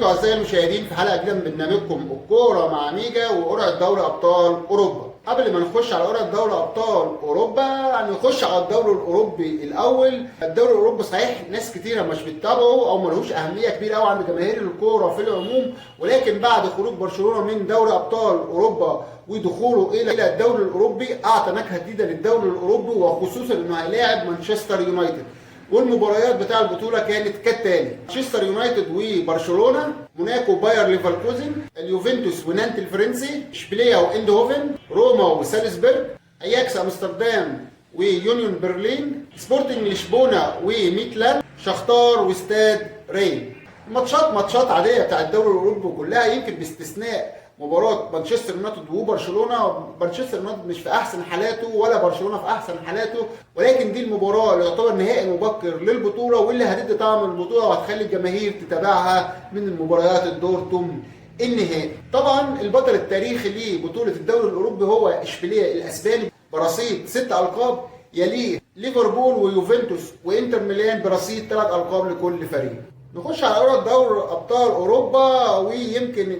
بكم اعزائي المشاهدين في حلقه جديده من برنامجكم الكوره مع ميجا وقرعه دوري ابطال اوروبا. قبل ما نخش على قرعه دوري ابطال اوروبا نخش على الدوري الاوروبي الاول. الدوري الاوروبي صحيح ناس كتيره مش بتتابعه او ملهوش اهميه كبيره قوي عند جماهير الكوره في العموم، ولكن بعد خروج برشلونه من دوري ابطال اوروبا ودخوله الى الدوري الاوروبي اعطى نكهه جديده للدوري الاوروبي، وخصوصا انه هيلاعب مانشستر يونايتد. والمباريات بتاع البطوله كانت كالتالي: مانشستر يونايتد وبرشلونه، موناكو باير ليفركوزن، اليوفنتوس ونانت الفرنسي، اشبيليه واندهوفن، روما وسالزبرج، اياكس امستردام ويونيون برلين، سبورتنج لشبونه وميتلاند، شختار واستاد رين. ماتشات عاديه بتاع الدوري الاوروبي كلها، يمكن باستثناء مباراة مانشستر يونايتد وبرشلونة. مانشستر يونايتد مش في أحسن حالاته ولا برشلونة في أحسن حالاته، ولكن دي المباراة اللي يعتبر نهائي مبكر للبطولة واللي هتدي طعم البطولة وهتخلي الجماهير تتابعها من المباريات الدور ثم النهائي. طبعا البطل التاريخي لبطولة الدوري الأوروبي هو اشبيليه الأسباني برصيد 6 ألقاب، يليه ليفربول ويوفنتوس وإنتر ميلان برصيد 3 ألقاب لكل فريق. نخش على قرعة دوري أبطال أوروبا، ويمكن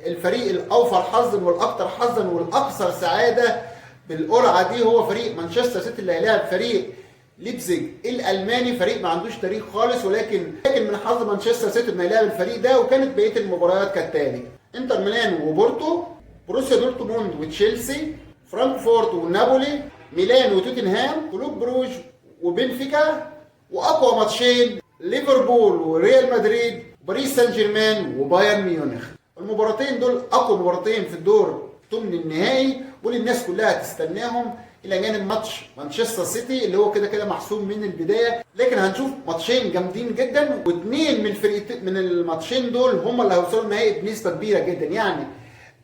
الفريق الأوفر حظا والأكثر حظا والأكثر سعادة بالقرعة دي هو فريق مانشستر سيتي اللي هيلاعب فريق ليبزيج الألماني، فريق ما عندوش تاريخ خالص، ولكن من حظ مانشستر سيتي إنه هيلاعب الفريق ده. وكانت بقية المباريات كالتالي: إنتر ميلان وبورتو، بروسيا دورتموند وتشيلسي، فرانكفورت ونابولي، ميلان وتوتنهام، كلوب بروج وبنفيكا، وأقوى ماتشين ليفربول وريال مدريد، باريس سان جيرمان وبايرن ميونخ. المباراتين دول اقوى مباراتين في الدور ثمن النهائي واللي الناس كلها تستناهم، الى جانب ماتش مانشستر سيتي اللي هو كده محسوم من البدايه. لكن هنشوف ماتشين جامدين جدا، واثنين من الماتشين دول هم اللي هيوصلوا النهائي بنسبه كبيره جدا. يعني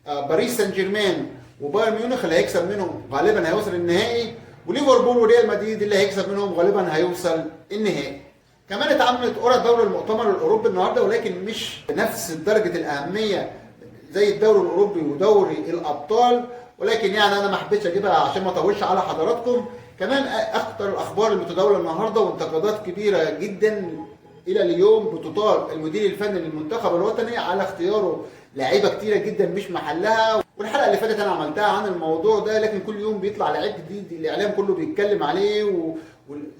باريس سان جيرمان وبايرن ميونخ اللي هيكسب منهم غالبا هيوصل النهائي، وليفربول وريال مدريد اللي هيكسب منهم غالبا هيوصل النهائي. كمان اتعملت قرعه دوري المؤتمر الاوروبي النهارده، ولكن مش بنفس درجه الاهميه زي الدوري الاوروبي ودوري الابطال، ولكن يعني انا ما حبيتش اجيبها عشان ما اطولش على حضراتكم. كمان اكتر الاخبار المتداوله النهارده وانتقادات كبيره جدا الى اليوم بتطال المدير الفني للمنتخب الوطني على اختياره لعيبه كتيره جدا مش محلها. والحلقه اللي فاتت انا عملتها عن الموضوع ده، لكن كل يوم بيطلع لعيب جديد الاعلام كله بيتكلم عليه،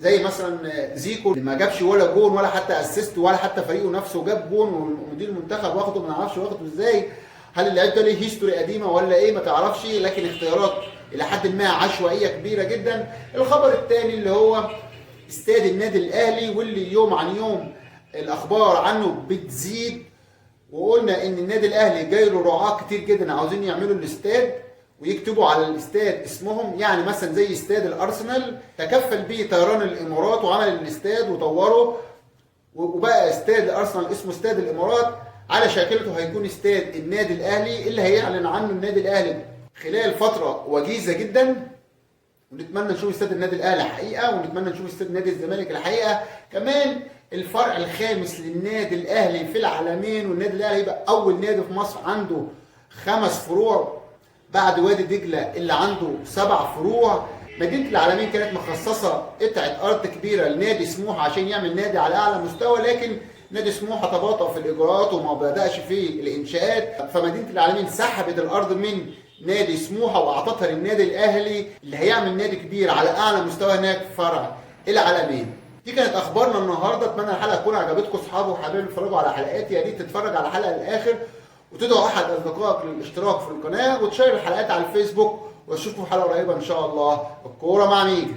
زي مثلا زيكو اللي ما جابش ولا جون ولا حتى اسيست ولا حتى فريقه نفسه جاب جون، ومدير المنتخب واخده ما نعرفش واخده ازاي. هل اللعيب ده ليه هيستوري قديمه ولا ايه ما تعرفش، لكن اختيارات الى حد ما عشوائيه كبيره جدا. الخبر الثاني اللي هو استاد النادي الاهلي، واللي يوم عن يوم الاخبار عنه بتزيد، وقلنا ان النادي الاهلي جاي له رعاه كتير جدا عاوزين يعملوا الاستاد ويكتبوا على الاستاد اسمهم. يعني مثلا زي استاد الارسنال تكفل به طيران الامارات وعمل الاستاد وطوره، وبقى استاد الارسنال اسمه استاد الامارات. على شاكلته هيكون استاد النادي الاهلي اللي هيعلن عنه النادي الاهلي خلال فتره وجيزه جدا. ونتمنى نشوف استاد النادي الاهلي حقيقه، ونتمنى نشوف استاد نادي الزمالك الحقيقه. كمان الفرع الخامس للنادي الاهلي في العالمين، والنادي الاهلي يبقى اول نادي في مصر عنده 5 فروع بعد وادي دجله اللي عنده 7 فروع. مدينه العالمين كانت مخصصه قطعه ارض كبيره لنادي سموحه عشان يعمل نادي على اعلى مستوى، لكن نادي سموحه تباطأ في الاجراءات وما بداش في الانشاءات، فمدينه العالمين سحبت الارض من نادي سموحه واعطتها للنادي الاهلي اللي هيعمل نادي كبير على اعلى مستوى هناك في فرع العالمين. دي كانت اخبارنا النهارده. اتمنى الحلقه تكون عجبتكم اصحابي وحبايبي يتفرجوا على حلقاتي. يا ريت تتفرج على الحلقه للاخر وتدعو احد اصدقائك للاشتراك في القناه وتشير الحلقات على الفيسبوك، واشوفكم في حلقه قريبه ان شاء الله. الكوره مع ميجا.